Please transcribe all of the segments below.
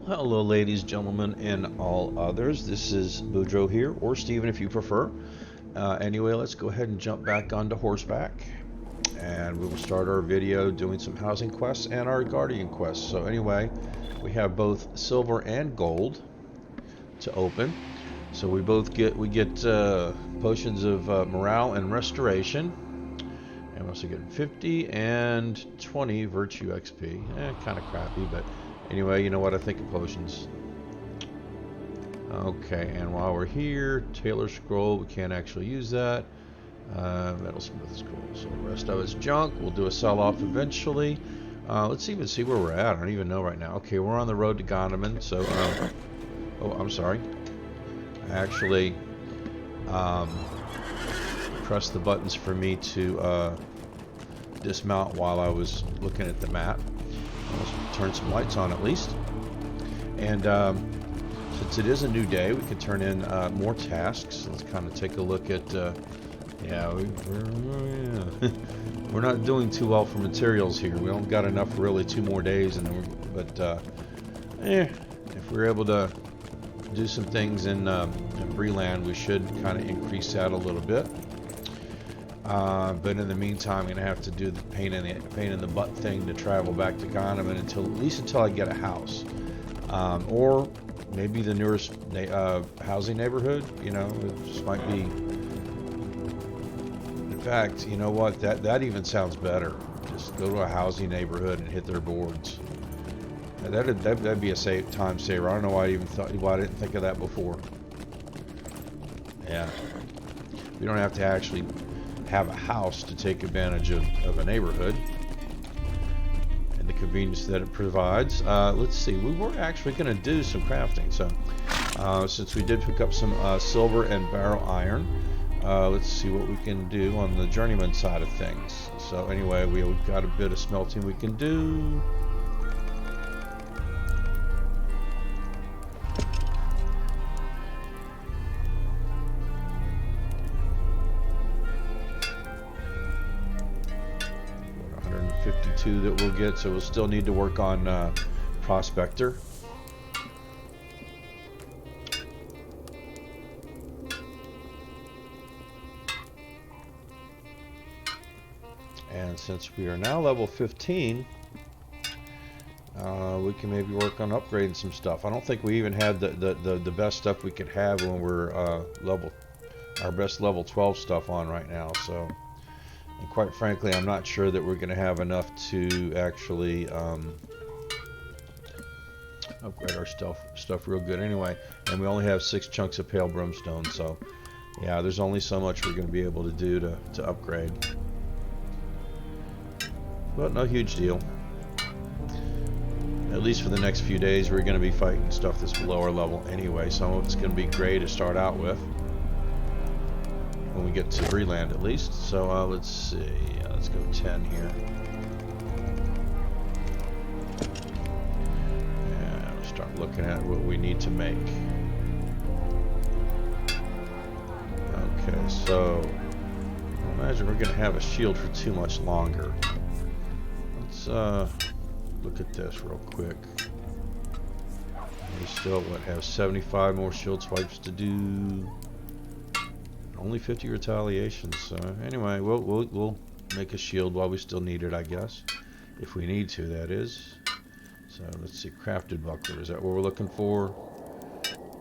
Hello, ladies, gentlemen, and all others. This is Boudreaux here, or Steven if you prefer. Anyway, let's go ahead and jump back onto horseback. And we will start our video doing some housing quests and our guardian quests. So anyway, we have both silver and gold to open. So we get potions of morale and restoration. And we also get 50 and 20 virtue XP. Kind of crappy, but anyway, you know what I think of potions. Okay, and while we're here, Tailor Scroll, we can't actually use that. Metalsmith Scroll, so the rest of it's junk. We'll do a sell-off eventually. Let's even see where we're at. I don't even know right now. Okay, we're on the road to Gondaman, so, oh, I'm sorry. I actually, pressed the buttons for me to, dismount while I was looking at the map. Let's turn some lights on at least. And since it is a new day, we can turn in more tasks. Let's kind of take a look at, yeah, we're not doing too well for materials here. We don't got enough for really 2 more days, and then if we're able to do some things in Breland, we should kind of increase that a little bit. But in the meantime, I'm going to have to do the pain in the butt thing to travel back to Gondaman at least until I get a house. Or maybe the nearest housing neighborhood, you know, it just might be. In fact, you know what, that even sounds better. Just go to a housing neighborhood and hit their boards. That'd be a time saver. I don't know why I didn't think of that before. Yeah. We don't have to actually have a house to take advantage of a neighborhood and the convenience that it provides. Let's see, we were actually going to do some crafting, so since we did pick up some silver and barrel iron, let's see what we can do on the journeyman side of things. So anyway, we've got a bit of smelting we can do. That we'll get, so we'll still need to work on Prospector. And since we are now level 15, we can maybe work on upgrading some stuff. I don't think we even had the best stuff we could have when we're our best level 12 stuff on right now, so. And quite frankly, I'm not sure that we're going to have enough to actually upgrade our stuff real good anyway. And we only have 6 chunks of pale brimstone, so yeah, there's only so much we're going to be able to do to upgrade. But no huge deal. At least for the next few days, we're going to be fighting stuff that's below our level anyway. Some of it's going to be gray to start out with. When we get to Breland at least. So let's see, let's go 10 here. And we'll start looking at what we need to make. Okay, so I imagine we're going to have a shield for too much longer. Let's look at this real quick. We still have 75 more shield swipes to do. Only 50 retaliations, so anyway, we'll make a shield while we still need it, I guess. If we need to, that is. So let's see, crafted buckler, is that what we're looking for?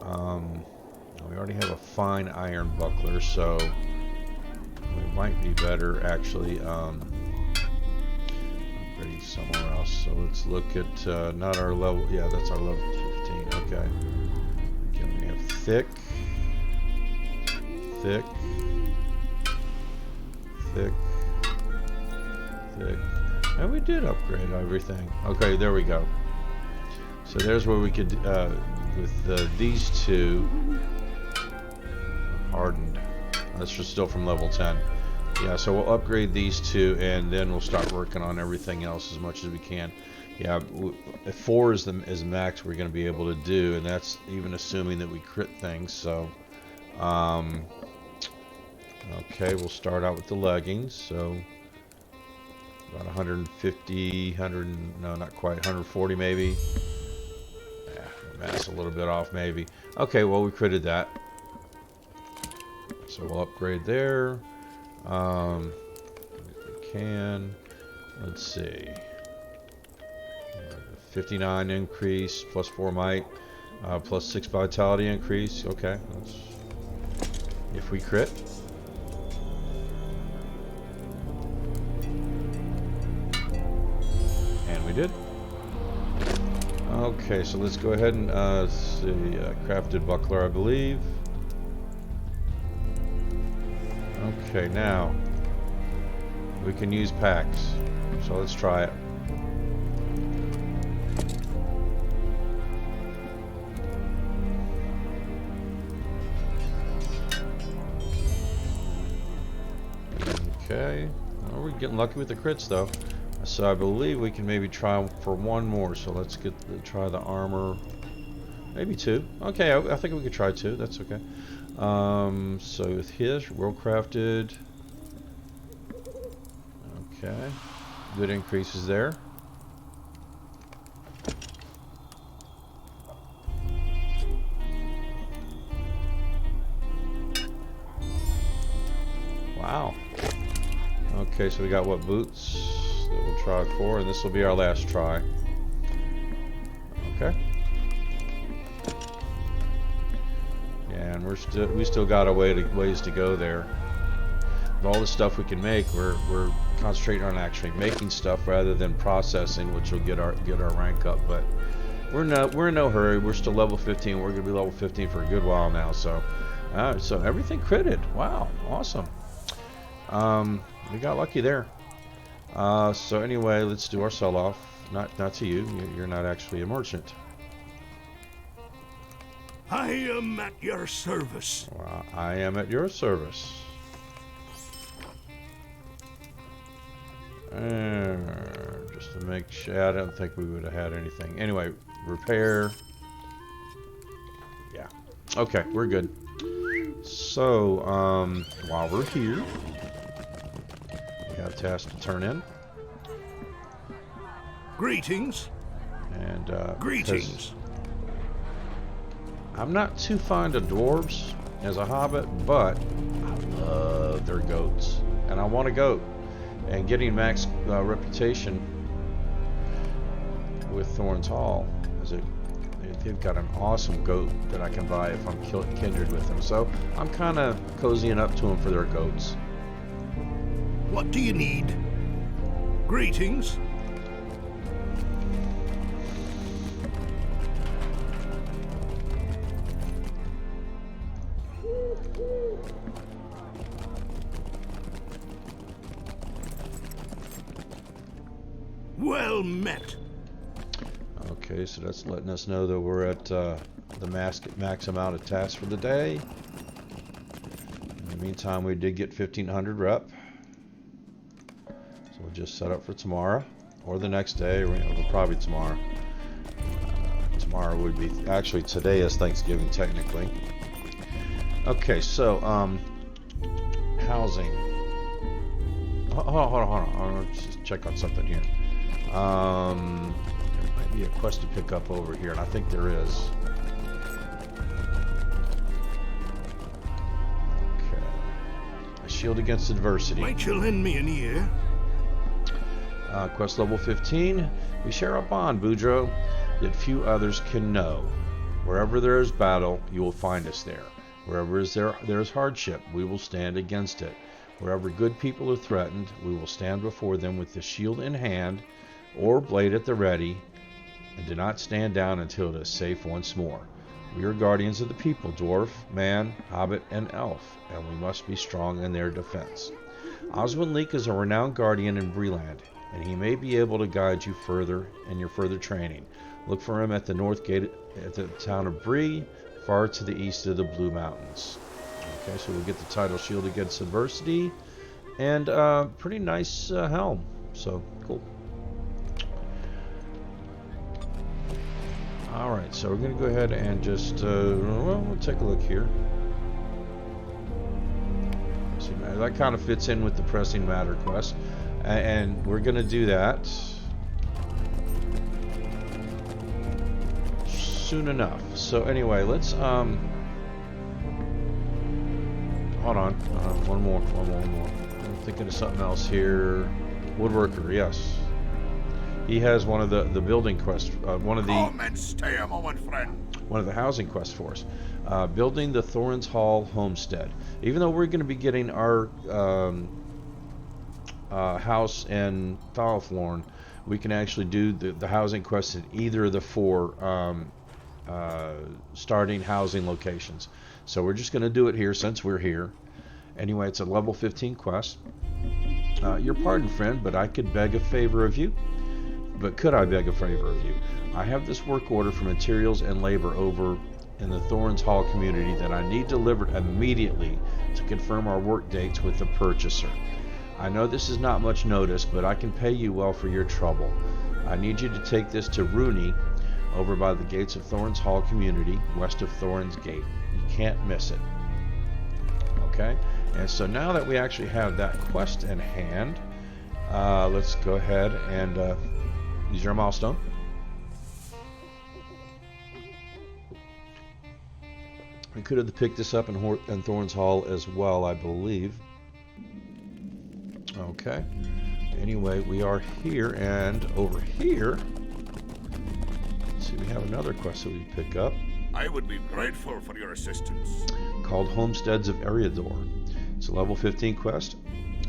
We already have a fine iron buckler, so we might be better actually upgrading somewhere else. So let's look at, not our level, yeah, that's our level 15, okay. Okay, we have thick. Thick, and we did upgrade everything. Okay, there we go. So there's where we could, with these two, hardened. That's just still from level 10. Yeah, so we'll upgrade these two, and then we'll start working on everything else as much as we can. Yeah, 4 is the max we're going to be able to do, and that's even assuming that we crit things. So. Okay, we'll start out with the leggings, so about 150, no, not quite, 140 maybe. Yeah, Mass a little bit off, maybe. Okay, well, we critted that. So we'll upgrade there. If we can. Let's see. 59 increase, plus 4 might, plus 6 vitality increase. Okay, that's if we crit. And we did. Okay, so let's go ahead and see, crafted buckler, I believe. Okay, now we can use packs. So let's try it. Okay, well, we're getting lucky with the crits though. So I believe we can maybe try for one more. So let's try the armor. Maybe 2. Okay, I think we could try 2. That's okay. So with his world crafted. Okay, good increases there. Wow. Okay, so we got what boots that we'll try for, and this will be our last try. Okay. Yeah, and we still got a ways to go there. With all the stuff we can make, we're concentrating on actually making stuff rather than processing, which will get our rank up. But we're in no hurry. We're still level 15. We're gonna be level 15 for a good while now. So everything critted. Wow, awesome. We got lucky there. So anyway, let's do our sell-off. Not to you. You're not actually a merchant. I am at your service. Well, I am at your service. Just to make sure, I don't think we would have had anything. Anyway, repair. Yeah. Okay, we're good. So, while we're here, we got a task to turn in. Greetings. And greetings. I'm not too fond of dwarves as a hobbit, but I love their goats, and I want a goat. And getting max reputation with Thorns Hall, they've got an awesome goat that I can buy if I'm kindred with them. So I'm kind of cozying up to them for their goats. What do you need? Greetings. Well met. Okay, so that's letting us know that we're at the max amount of tasks for the day. In the meantime, we did get 1,500 rep. So we'll just set up for tomorrow or the next day. Or, probably tomorrow. Tomorrow would be actually today is Thanksgiving technically. Okay, so housing. Hold on. Let's just check on something here. There might be a quest to pick up over here, and I think there is. Okay. A shield against adversity. Might you lend me an ear? Quest level 15. We share a bond, Boudreaux, that few others can know. Wherever there is battle, you will find us there. Wherever there is hardship, we will stand against it. Wherever good people are threatened, we will stand before them with the shield in hand or blade at the ready, and do not stand down until it is safe once more. We are guardians of the people, dwarf, man, hobbit, and elf, and we must be strong in their defense. Oswin Leek is a renowned guardian in Breland, and he may be able to guide you further in your further training. Look for him at the north gate at the town of Bree, far to the east of the Blue Mountains. Okay, so we'll get the title Shield Against Adversity, and pretty nice helm, so cool. Alright, so we're going to go ahead and just, we'll take a look here. See, that kind of fits in with the Pressing Matter quest, and we're going to do that. soon enough. So anyway, let's hold on. One more. I'm thinking of something else here. Woodworker, yes. He has one of the building quests. One of the Come and stay a moment, friend. one of the housing quests for us. Building the Thorns Hall homestead. Even though we're going to be getting our house in Thalflorn, we can actually do the housing quest in either of the 4 starting housing locations. So we're just going to do it here since we're here. Anyway, it's a level 15 quest. Your pardon, friend, but I could beg a favor of you. But could I beg a favor of you? I have this work order for materials and labor over in the Thorns Hall community that I need delivered immediately to confirm our work dates with the purchaser. I know this is not much notice, but I can pay you well for your trouble. I need you to take this to Rooney over by the gates of Thorns Hall community, west of Thorns Gate. You can't miss it. Okay? And so now that we actually have that quest in hand, let's go ahead and use our milestone. We could have picked this up in Thorns Hall as well, I believe. Okay. Anyway, we are here, and over here, let's see, we have another quest that we pick up. I would be grateful for your assistance. Called Homesteads of Eriador. It's a level 15 quest.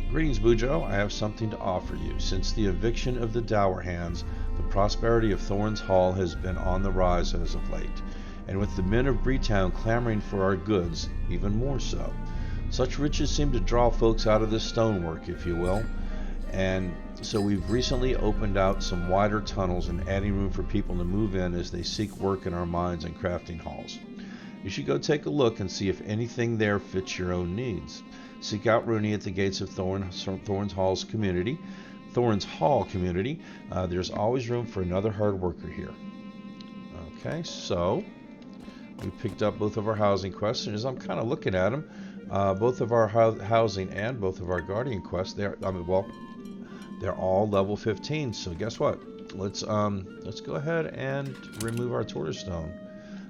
Greetings, Bujo. I have something to offer you. Since the eviction of the Dower Hands, the prosperity of Thorns Hall has been on the rise as of late, and with the men of Breetown clamoring for our goods, even more so. Such riches seem to draw folks out of this stonework, if you will, and so we've recently opened out some wider tunnels and adding room for people to move in as they seek work in our mines and crafting halls. You should go take a look and see if anything there fits your own needs. Seek out Rooney at the gates of Thorns Hall community. There's always room for another hard worker here. Okay, so we picked up both of our housing quests, and as I'm kind of looking at them, both of our housing and both of our guardian quests, they're all level 15. So guess what? Let's go ahead and remove our tortoise stone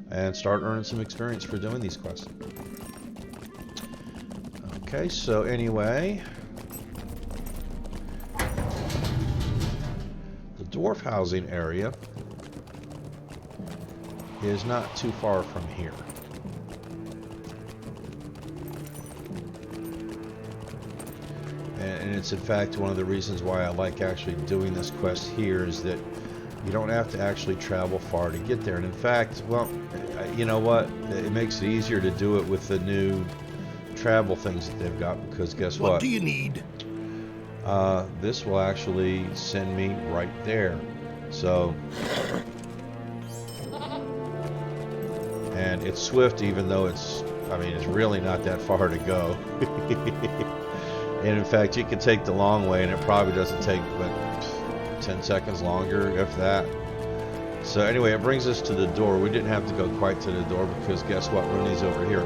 and start earning some experience for doing these quests. Okay, so anyway, the dwarf housing area is not too far from here. And it's in fact one of the reasons why I like actually doing this quest here, is that you don't have to actually travel far to get there. And in fact, well, you know what? It makes it easier to do it with the new travel things that they've got, because guess what? What do you need? This will actually send me right there. So, and it's swift, even though it's really not that far to go. And in fact, you can take the long way, and it probably doesn't take but 10 seconds longer, if that. So anyway, it brings us to the door. We didn't have to go quite to the door, because guess what? Rooney's over here.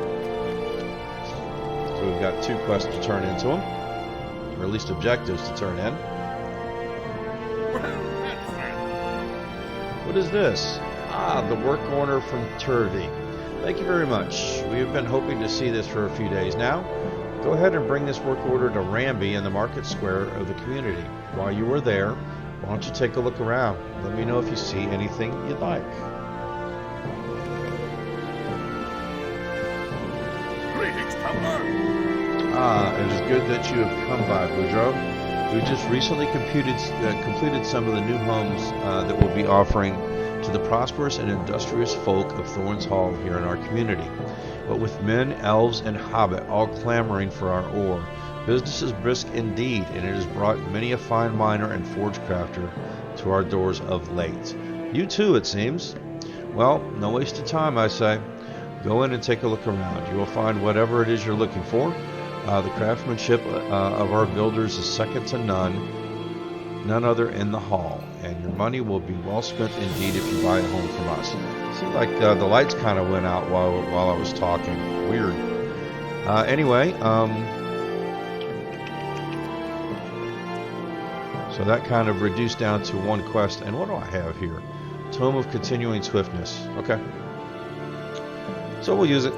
So we've got 2 quests to turn into him, or at least objectives to turn in. What is this? Ah, the work order from Turvey. Thank you very much. We have been hoping to see this for a few days now. Go ahead and bring this work order to Ramby in the market square of the community. While you are there, why don't you take a look around? Let me know if you see anything you'd like. Greetings, traveler. Ah, it is good that you have come by, Boudreaux. We just recently completed some of the new homes that we'll be offering to the prosperous and industrious folk of Thorns Hall here in our community. But with men, elves, and hobbit all clamoring for our ore, business is brisk indeed, and it has brought many a fine miner and forge crafter to our doors of late. You too, it seems. Well, no waste of time, I say. Go in and take a look around. You will find whatever it is you're looking for. The craftsmanship of our builders is second to none other in the hall, and your money will be well spent indeed if you buy a home from us. Seemed like the lights kind of went out while I was talking. Weird. Anyway, so that kind of reduced down to 1 quest. And what do I have here? Tome of Continuing Swiftness. Okay. So we'll use it.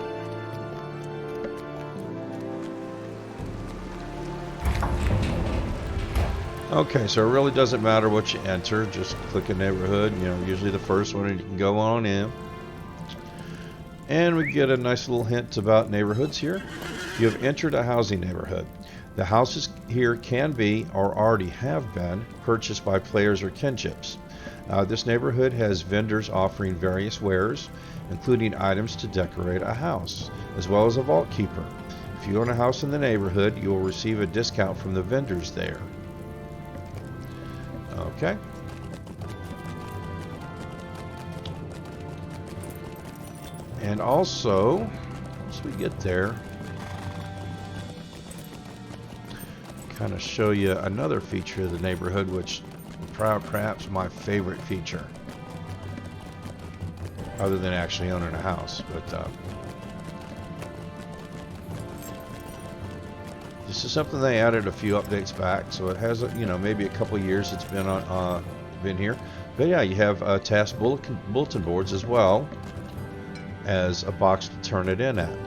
Okay, so it really doesn't matter what you enter. Just click a neighborhood, you know, usually the first one, and you can go on in. And we get a nice little hint about neighborhoods here. You have entered a housing neighborhood. The houses here can be, or already have been, purchased by players or kinships. This neighborhood has vendors offering various wares, including items to decorate a house, as well as a vault keeper. If you own a house in the neighborhood, you will receive a discount from the vendors there. Okay. And also, once we get there, kind of show you another feature of the neighborhood, which perhaps my favorite feature, other than actually owning a house. But this is something they added a few updates back, so it has, you know, maybe a couple years it's been on, been here. But yeah, you have task bulletin boards as well as a box to turn it in at.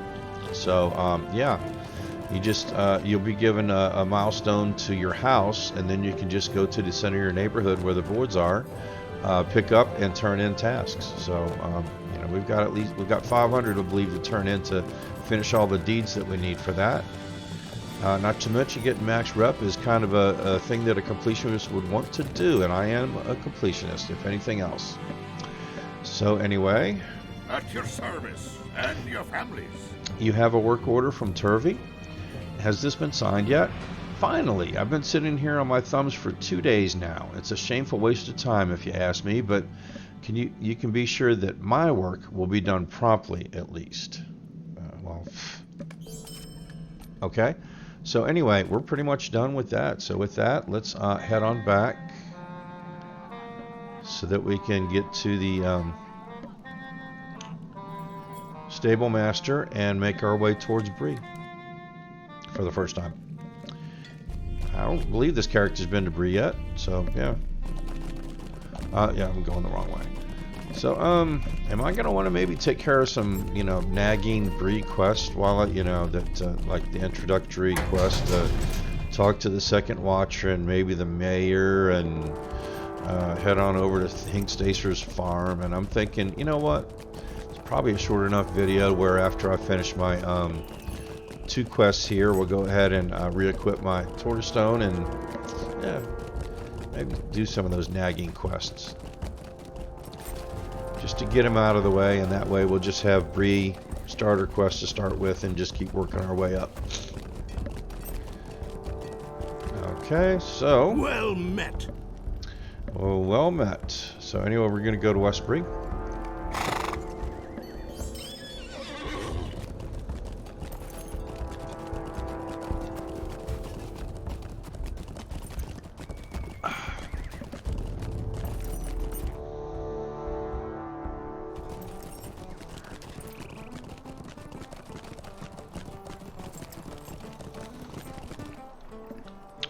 So yeah, you just you'll be given a milestone to your house, and then you can just go to the center of your neighborhood where the boards are, pick up and turn in tasks. So you know, we've got 500, I believe, to turn in to finish all the deeds that we need for that. Not to mention, getting max rep is kind of a thing that a completionist would want to do, and I am a completionist, if anything else. So anyway, At your service and your families. you have a work order from Turvey. Has this been signed yet? Finally! I've been sitting here on my thumbs for 2 days now. It's a shameful waste of time, if you ask me, but you can be sure that my work will be done promptly, at least. Okay. So anyway, we're pretty much done with that. So with that, let's head on back so that we can get to the stable master and make our way towards Bree for the first time. I don't believe this character's been to Bree yet, so yeah. Yeah, I'm going the wrong way. So, am I gonna want to maybe take care of some, you know, nagging Bree quest while I, you know, that like the introductory quest to talk to the second watcher and maybe the mayor, and head on over to Hinkstacer's farm. And I'm thinking, you know what? It's probably a short enough video where after I finish my 2 quests here, we'll go ahead and re-equip my tortoise stone and yeah, maybe do some of those nagging quests, just to get him out of the way, and that way we'll just have Bree starter quest to start with and just keep working our way up. Okay, so Well met. oh, well met. So anyway, we're gonna go to West Bree.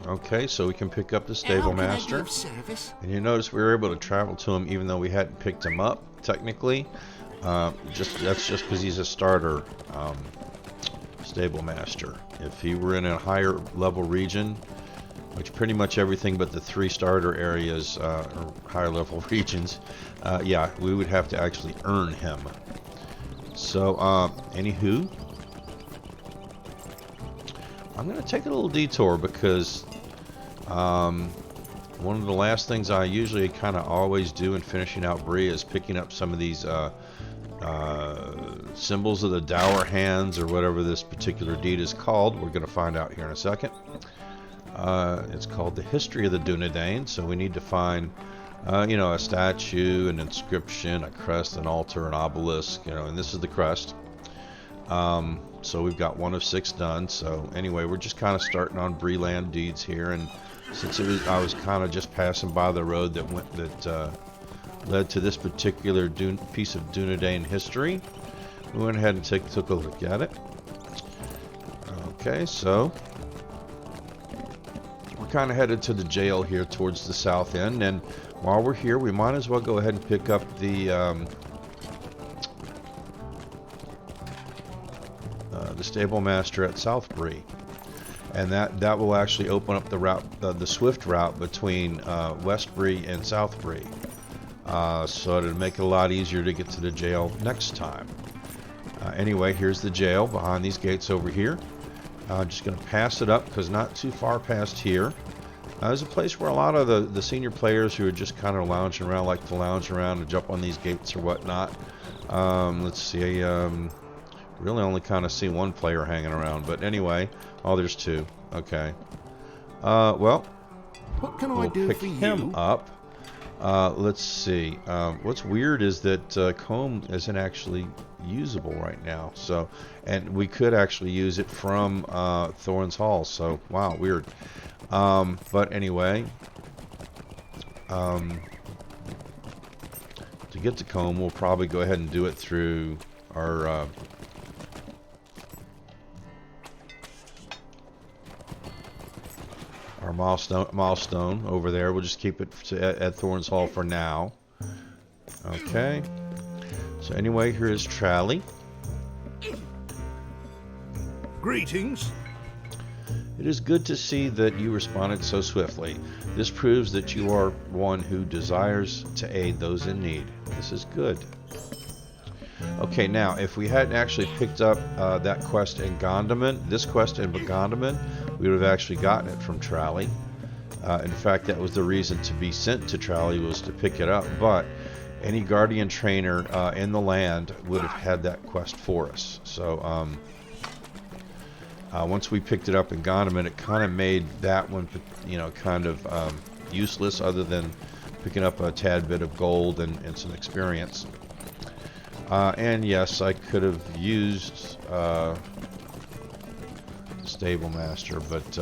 Okay, so we can pick up the stable master. And you notice we were able to travel to him even though we hadn't picked him up, technically. That's just because he's a starter stable master. If he were in a higher level region, which pretty much everything but the 3 starter areas are higher level regions, yeah, we would have to actually earn him. So, anywho, I'm going to take a little detour because one of the last things I usually kind of always do in finishing out Bree is picking up some of these symbols of the dour hands, or whatever this particular deed is called. We're going to find out here in a second. It's called the History of the Dunedain, so we need to find you know, a statue, an inscription, a crest, an altar, an obelisk, you know, and this is the crest. So we've got 1 of 6 done. So anyway, we're just kind of starting on Breeland deeds here, and since I was kind of just passing by the road that led to this particular piece of Dunedain history, we went ahead and took a look at it. Okay, so we're kind of headed to the jail here towards the south end, and while we're here, we might as well go ahead and pick up the stable master at Southbury, and that will actually open up the route, the swift route between Westbury and Southbury, so it'll make it a lot easier to get to the jail next time. Anyway, here's the jail behind these gates over here. I'm just going to pass it up because not too far past here. There's a place where a lot of the senior players who are just kind of lounging around like to lounge around and jump on these gates or whatnot. Let's see. Really only kind of see one player hanging around, but anyway, oh, there's two. Okay. Well, What can I we'll do pick for him you? up. Let's see. What's weird is that comb isn't actually usable right now. So, and we could actually use it from Thorns Hall. So, wow, weird. But anyway, to get the comb, we'll probably go ahead and do it through our milestone over there. We'll just keep it at Thorns Hall for now. Okay. So anyway, here is Trally. Greetings. It is good to see that you responded so swiftly. This proves that you are one who desires to aid those in need. This is good. Okay, now if we hadn't actually picked up that quest in Gondaman, this quest in Gondaman, we would have actually gotten it from Trally. In fact, that was the reason to be sent to Trally, was to pick it up. But any guardian trainer in the land would have had that quest for us. So once we picked it up in Gondaman, it kind of made that one, you know, kind of useless, other than picking up a tad bit of gold and some experience. And yes, I could have used Stable Master, but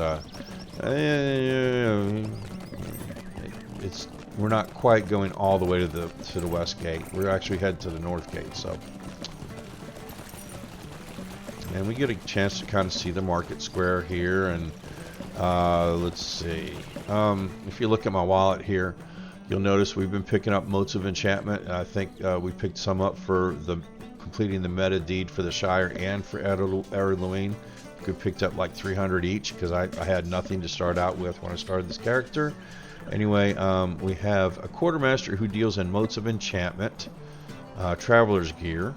we're not quite going all the way to the west gate. We're actually headed to the north gate. So, and we get a chance to kind of see the market square here. And let's see. If you look at my wallet here, you'll notice we've been picking up motes of enchantment. I think we picked some up for completing the meta deed for the Shire and for Erluine. We picked up like 300 each because I had nothing to start out with when I started this character. Anyway, we have a quartermaster who deals in motes of enchantment, traveler's gear,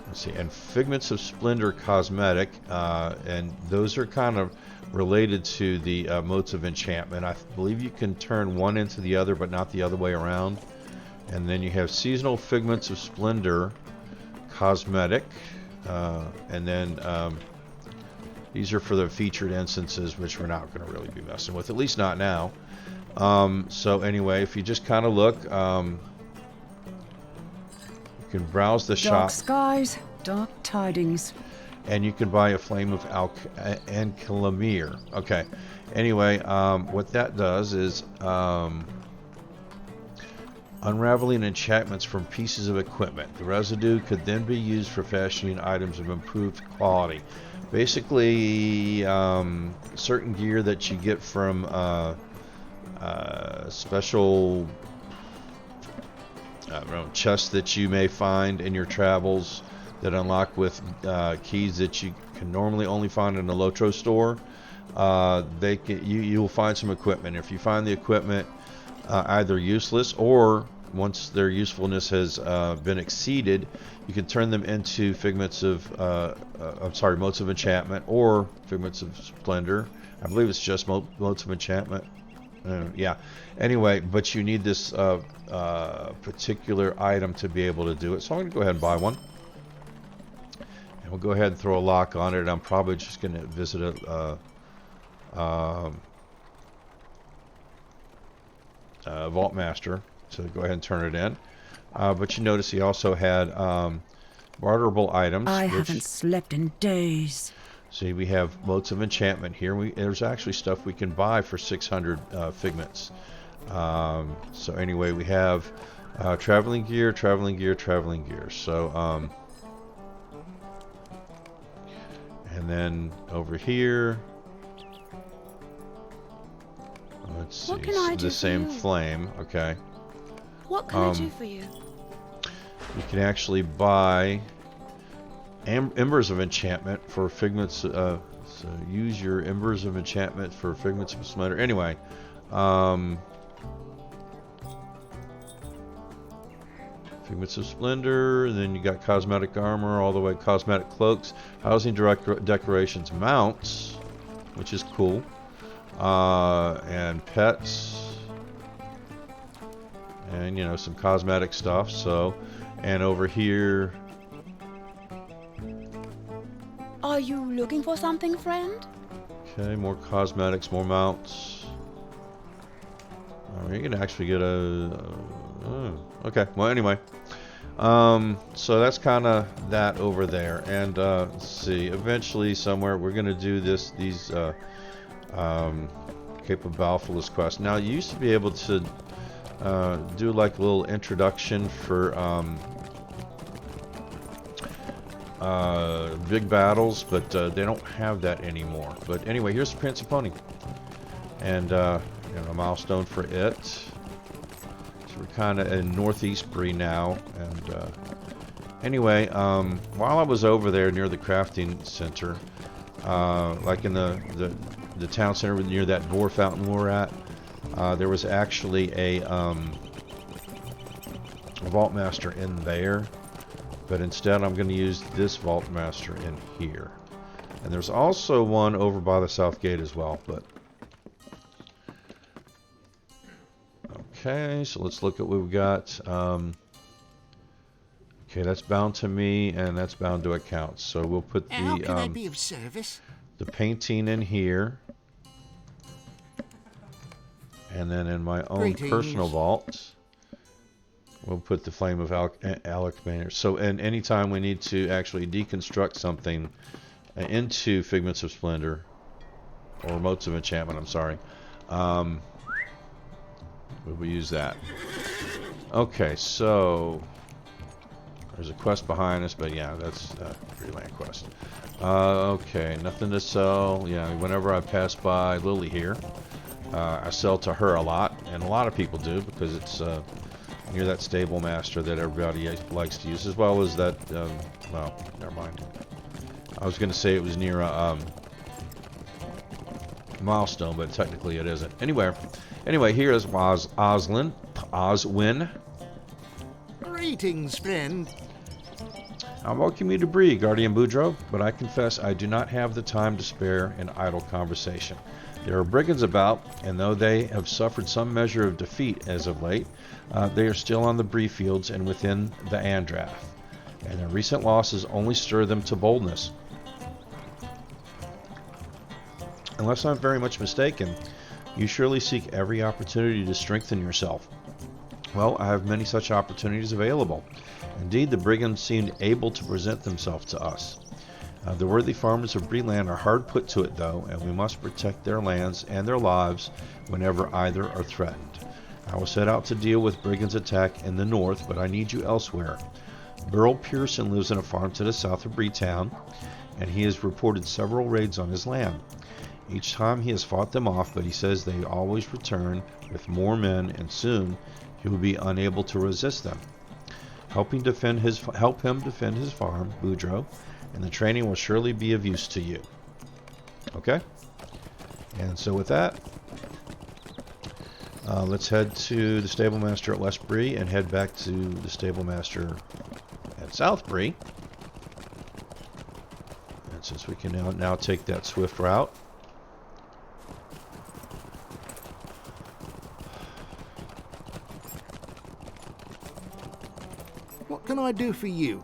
let's see, and figments of splendor cosmetic, and those are kind of related to the motes of enchantment. I believe you can turn one into the other, but not the other way around. And then you have seasonal figments of splendor cosmetic, and then these are for the featured instances, which we're not going to really be messing with, at least not now. So anyway, if you just kind of look, you can browse the shop. Dark skies, dark tidings. And you can buy a flame of Ankilamir. Okay. Anyway, what that does is unraveling enchantments from pieces of equipment. The residue could then be used for fashioning items of improved quality. Basically, certain gear that you get from special chests that you may find in your travels that unlock with keys that you can normally only find in the LOTRO store. You'll find some equipment. If you find the equipment either useless, or once their usefulness has been exceeded, you can turn them into figments of motes of enchantment or figments of splendor. I believe it's just motes of enchantment. Yeah. Anyway, but you need this particular item to be able to do it. So I'm going to go ahead and buy one. And we'll go ahead and throw a lock on it. I'm probably just going to visit a Vault Master. So go ahead and turn it in. But you notice he also had barterable items. I haven't slept in days. See, we have motes of enchantment here. There's actually stuff we can buy for 600 figments. So anyway, we have traveling gear. So, and then over here, let's see, What can I do the same for you? flame. Okay. What can I do for you? You can actually buy embers of enchantment for figments. So use your embers of enchantment for figments of splendor. Anyway, figments of splendor. Then you got cosmetic armor, all the way cosmetic cloaks, housing decorations, mounts, which is cool, and pets. And you know, some cosmetic stuff. So, and over here, Are you looking for something, friend? okay, more cosmetics, more mounts. Oh, you can actually get a. Oh, okay. Well, anyway, so that's kind of that over there. And let's see. Eventually, somewhere we're gonna do these Cape of Balfour's quest. Now, you used to be able to do like a little introduction for big battles, but they don't have that anymore. But anyway, here's the Prince of Pony, and a milestone for it. So we're kind of in Northeast Bree now. And anyway, while I was over there near the crafting center, like in the town center near that dwarf fountain we're at, there was actually a vault master in there, but instead I'm going to use this vault master in here. And there's also one over by the south gate as well. But okay, so let's look at what we've got. Okay, that's bound to me, and that's bound to accounts. So we'll put How can I be of service? the painting in here. And then in my own personal vault, we'll put the Flame of Alec Banner. So, and anytime we need to actually deconstruct something into Figments of Splendor, or Motes of Enchantment, I'm sorry, we will use that. Okay, so there's a quest behind us, but yeah, that's a Freeland quest. Okay, nothing to sell. Yeah, whenever I pass by Lily here, I sell to her a lot, and a lot of people do, because it's near that stable master that everybody likes to use, as well as that, well, never mind. I was going to say it was near a milestone, but technically it isn't. Anyway, here is Oswin. Greetings, friend. I welcome you to Bree, Guardian Boudreaux, but I confess I do not have the time to spare in idle conversation. There are brigands about, and though they have suffered some measure of defeat as of late, they are still on the Bree fields and within the Andrath, and their recent losses only stir them to boldness. Unless I'm very much mistaken, you surely seek every opportunity to strengthen yourself. Well, I have many such opportunities available. Indeed, the brigands seemed able to present themselves to us. The worthy farmers of Breeland are hard put to it, though, and we must protect their lands and their lives whenever either are threatened. I will set out to deal with brigands' attack in the north, but I need you elsewhere. Burl Pearson lives in a farm to the south of Breetown, and he has reported several raids on his land. Each time he has fought them off, but he says they always return with more men, and soon he will be unable to resist them. Help him defend his farm, Boudreaux, and the training will surely be of use to you. Okay? And so with that, let's head to the stable master at West Bree and head back to the stable master at South Bree. And since we can now take that swift route, What can I do for you?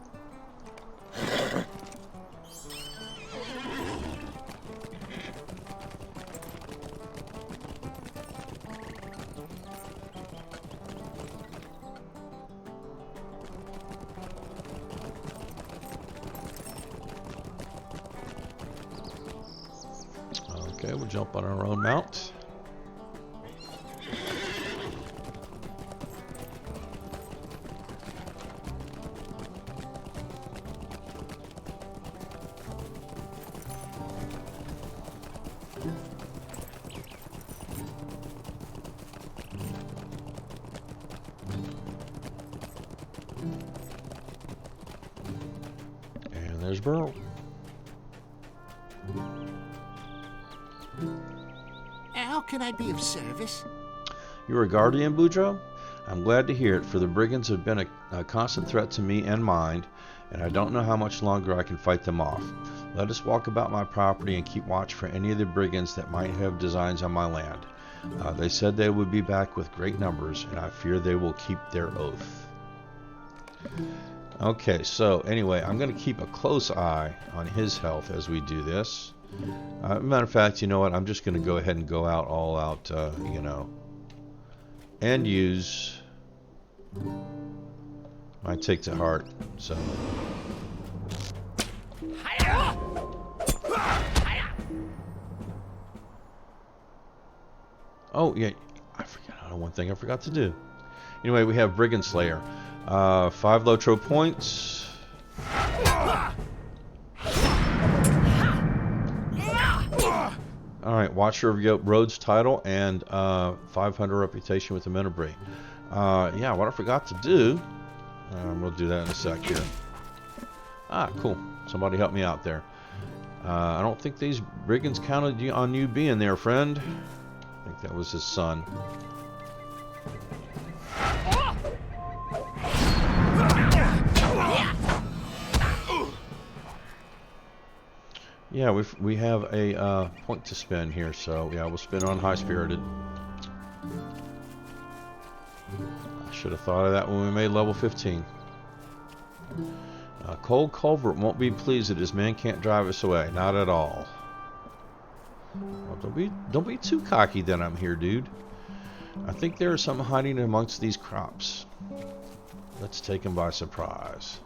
okay, we'll jump on our own mount. There's Burl. How can I be of service? You're a guardian, Boudreaux? I'm glad to hear it, for the brigands have been a constant threat to me and mine, and I don't know how much longer I can fight them off. Let us walk about my property and keep watch for any of the brigands that might have designs on my land. They said they would be back with great numbers, and I fear they will keep their oath. Okay, so anyway, I'm going to keep a close eye on his health as we do this. Matter of fact, you know what? I'm just going to go ahead and go out all out, you know, and use my take to heart. So. Oh, yeah, I forgot one thing I forgot to do. Anyway, we have Brigand Slayer. 5 LOTRO points. Alright, Watcher of Rhodes title and 500 reputation with the Menabry. Yeah, what I forgot to do, we'll do that in a sec here. Ah, cool. Somebody help me out there. I don't think these brigands counted on you being there, friend. I think that was his son. Yeah, we have a point to spend here, so yeah, we'll spin on High Spirited. I should have thought of that when we made level 15. Cold Culvert won't be pleased that his man can't drive us away. Not at all. Well, don't be too cocky that I'm here, dude. I think there is something hiding amongst these crops. Let's take him by surprise.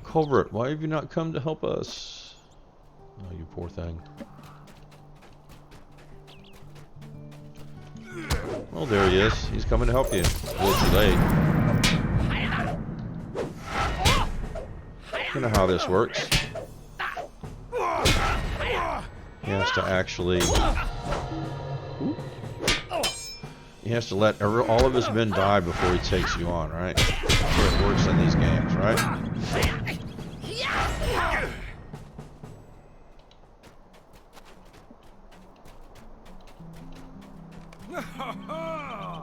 Culvert, why have you not come to help us? Oh, you poor thing. Oh, there he is. He's coming to help you. A little too late. You know how this works. He has to actually... He has to let all of his men die before he takes you on, right? That's how it works in these games, right?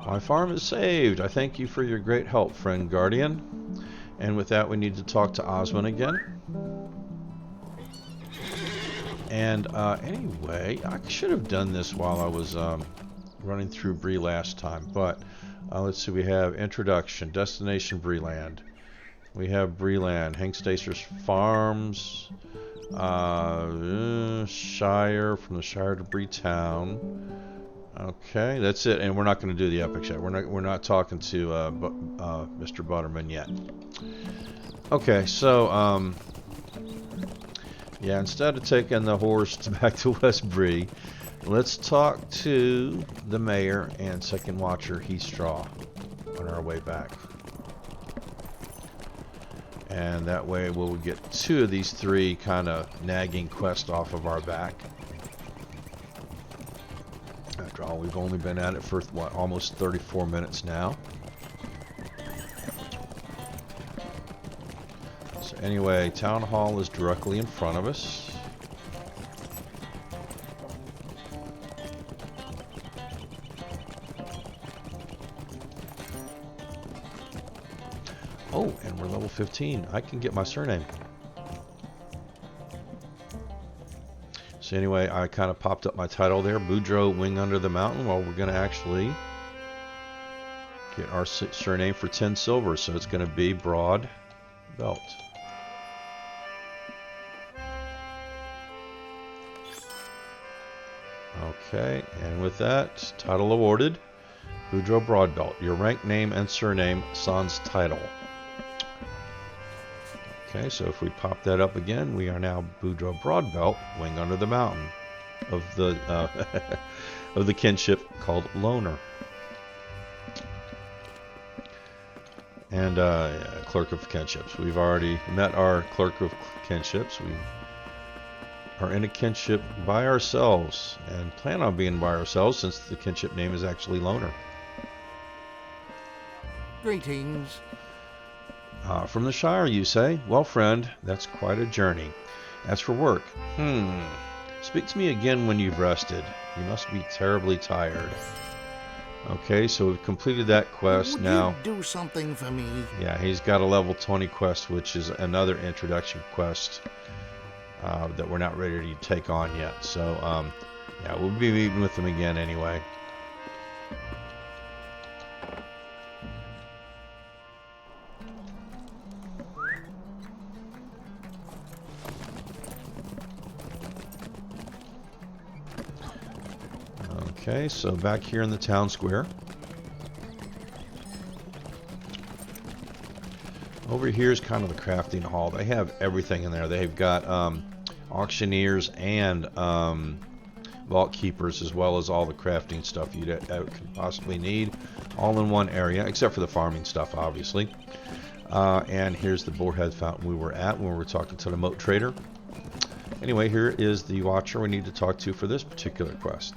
My farm is saved. I thank you for your great help, friend Guardian. And with that, we need to talk to Osmond again. And anyway, I should have done this while I was running through Bree last time, but let's see, we have Introduction, Destination Breeland. We have Breeland, Hank Stacer's Farms, Shire, from the Shire to Breetown. Okay, that's it, and we're not going to do the epics yet. We're not talking to Mr. Butterman yet. Okay, so yeah, instead of taking the horse back to West Bree, let's talk to the mayor and second watcher Heathstraw on our way back. And that way we'll get 2 of these 3 kind of nagging quests off of our back. After all, we've only been at it for, what, almost 34 minutes now. So anyway, Town Hall is directly in front of us. Oh, and we're level 15. I can get my surname. So anyway, I kind of popped up my title there, Boudreaux Wing Under the Mountain. Well, we're going to actually get our surname for 10 silver. So it's going to be Broad Belt. Okay, and with that, title awarded, Boudreaux Broadbelt. Your rank, name, and surname, sans title. Okay, so if we pop that up again, we are now Boudreaux Broadbelt, Wing Under the Mountain, of the of the kinship called Loner. And Clerk of Kinships. We've already met our Clerk of Kinships. are in a kinship by ourselves and plan on being by ourselves since the kinship name is actually Loner. Greetings. From the Shire, you say? Well, friend, that's quite a journey. As for work, speak to me again when you've rested. You must be terribly tired. Okay, so we've completed that quest. Would now. you do something for me? Yeah, he's got a level 20 quest, which is another introduction quest that we're not ready to take on yet. So, yeah, we'll be meeting with him again anyway. Okay, so back here in the town square. Over here is kind of the crafting hall. They have everything in there. They've got auctioneers and vault keepers, as well as all the crafting stuff you could possibly need, all in one area, except for the farming stuff, obviously. And here's the boarhead fountain we were at when we were talking to the moat trader. Anyway, here is the watcher we need to talk to for this particular quest.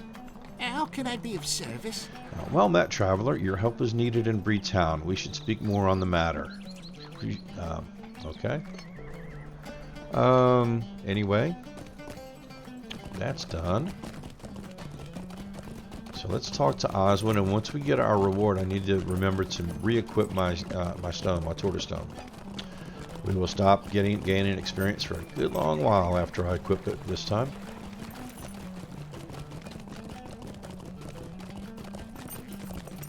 How can I be of service? Well met, traveler. Your help is needed in Bree Town. We should speak more on the matter. Okay. Anyway, that's done. So let's talk to Oswin, and once we get our reward, I need to remember to re-equip my stone, my tortoise stone. We will stop gaining experience for a good long while after I equip it this time.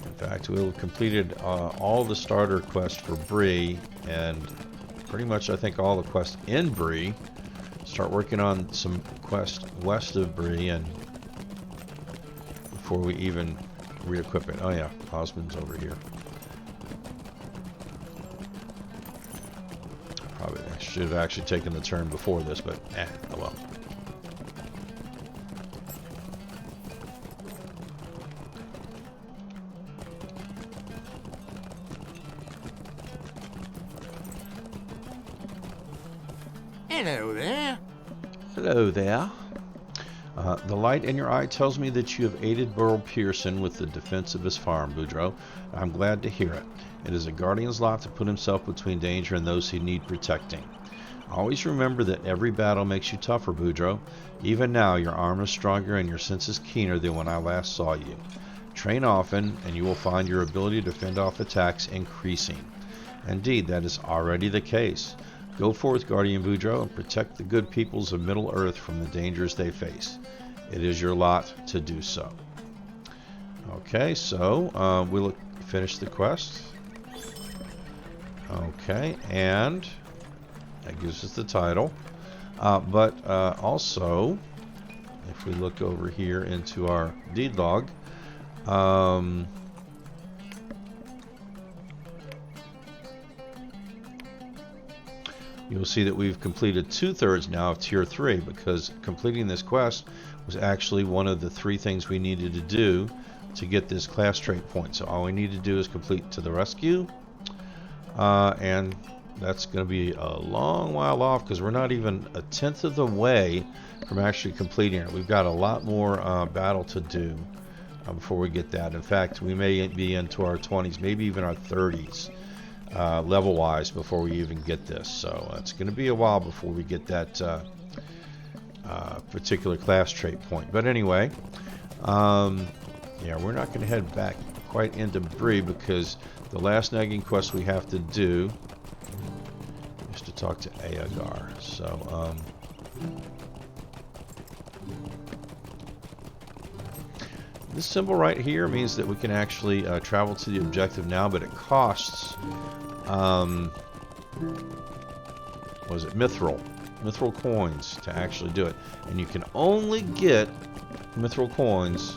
In fact, we'll completed all the starter quests for Bree, and pretty much I think all the quests in Bree. Start working on some quests west of Bree, and before we even re-equip it. Oh yeah, Osmond's over here. Probably I should have actually taken the turn before this, but oh well. Hello there. Hello there. The light in your eye tells me that you have aided Burl Pearson with the defense of his farm, Boudreaux. I'm glad to hear it. It is a guardian's lot to put himself between danger and those who need protecting. Always remember that every battle makes you tougher, Boudreaux. Even now, your arm is stronger and your senses keener than when I last saw you. Train often, and you will find your ability to fend off attacks increasing. Indeed, that is already the case. Go forth, Guardian Boudreaux, and protect the good peoples of Middle-earth from the dangers they face. It is your lot to do so. Okay, so we'll finish the quest. Okay, and that gives us the title. But also, if we look over here into our deed log, you'll see that we've completed 2/3 now of Tier 3, because completing this quest was actually one of the 3 things we needed to do to get this class trait point. So all we need to do is complete To the Rescue, and that's going to be a long while off because we're not even a 10th of the way from actually completing it. We've got a lot more battle to do before we get that. In fact, we may be into our 20s, maybe even our 30s. Level-wise before we even get this, so it's going to be a while before we get that particular class trait point. But anyway, yeah, we're not going to head back quite into Bree because the last nagging quest we have to do is to talk to Aegar. So, this symbol right here means that we can actually travel to the objective now, but it costs, was it Mithril coins to actually do it. And you can only get Mithril coins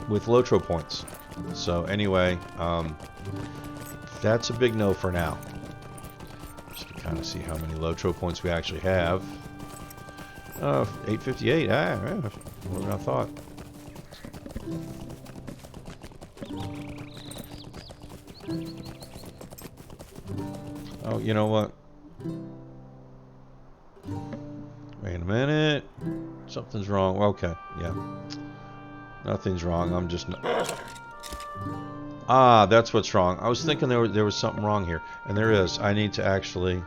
with LOTRO points. So anyway, that's a big no for now. Just to kind of see how many LOTRO points we actually have. 858, more than I thought. Oh, you know what? minute. Something's wrong. Okay, yeah. Nothing's wrong. I'm just not... Ah, that's what's wrong. I was thinking there was something wrong here. And there is. I need to actually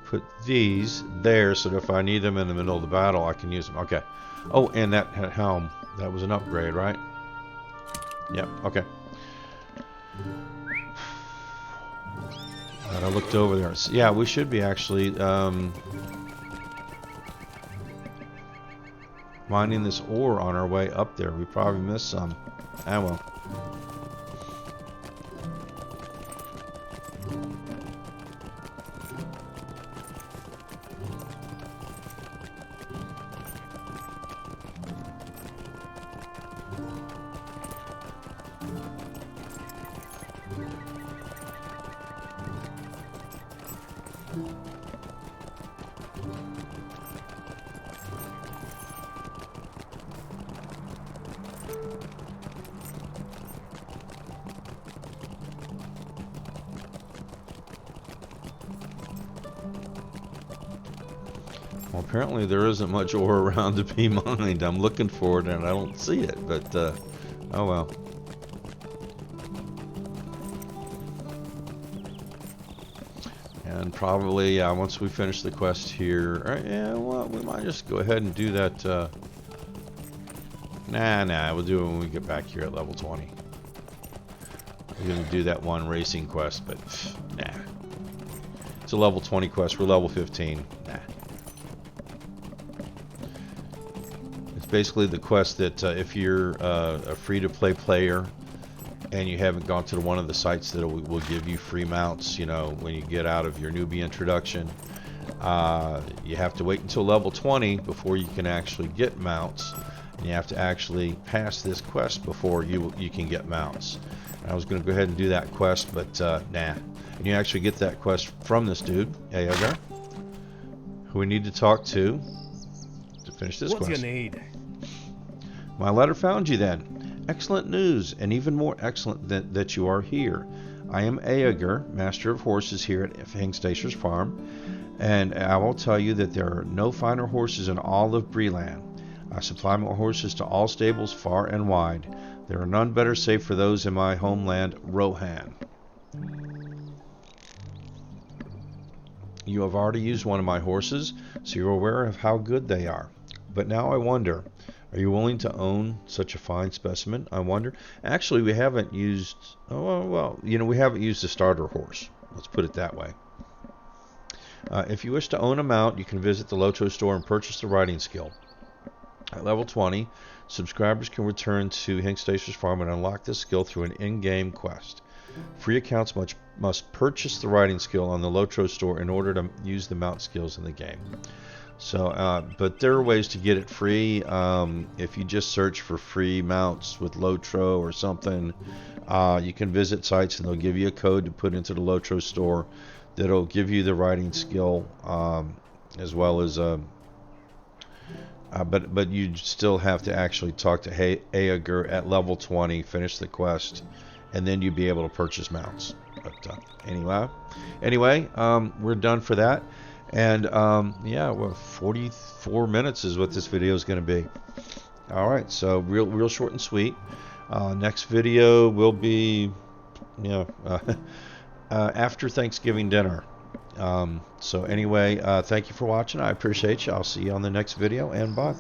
put these there so that if I need them in the middle of the battle, I can use them. Okay. Oh, and that helm. That was an upgrade, right? Yep, okay. And I looked over there. Yeah, we should be actually mining this ore on our way up there. We probably missed some. Ah, well. Well, apparently there isn't much ore around to be mined. I'm looking for it and I don't see it, but oh well. And probably once we finish the quest here, yeah, well, we might just go ahead and do that. Nah, we'll do it when we get back here at level 20. We're gonna do that one racing quest, but nah. It's a level 20 quest. We're level 15. Nah. Basically the quest that if you're a free-to-play player and you haven't gone to one of the sites that will give you free mounts, you know, when you get out of your newbie introduction, you have to wait until level 20 before you can actually get mounts, and you have to actually pass this quest before you can get mounts. And I was going to go ahead and do that quest, but nah. And you actually get that quest from this dude, Agar, who we need to talk to finish this quest. What's your need? My letter found you then. Excellent news, and even more excellent that you are here. I am Agar, master of horses here at Hingstasher's farm, and I will tell you that there are no finer horses in all of Breland. I supply my horses to all stables far and wide. There are none better save for those in my homeland, Rohan. You have already used one of my horses, so you're aware of how good they are. But now I wonder, are you willing to own such a fine specimen? I wonder. Actually, we haven't used, we haven't used a starter horse. Let's put it that way. If you wish to own a mount, you can visit the LOTRO store and purchase the riding skill. At level 20, subscribers can return to Hingstasher's farm and unlock this skill through an in-game quest. Free accounts must purchase the riding skill on the LOTRO store in order to use the mount skills in the game. So, but there are ways to get it free. If you just search for free mounts with LOTRO or something, you can visit sites and they'll give you a code to put into the LOTRO store that'll give you the riding skill, as well as but you still have to actually talk to Agar at level 20, finish the quest, and then you'll be able to purchase mounts. But anyway, we're done for that. And yeah, well, 44 minutes is what this video is going to be. All right, so real short and sweet. Next video will be, after Thanksgiving dinner. So anyway, thank you for watching. I appreciate you. I'll see you on the next video, and bye.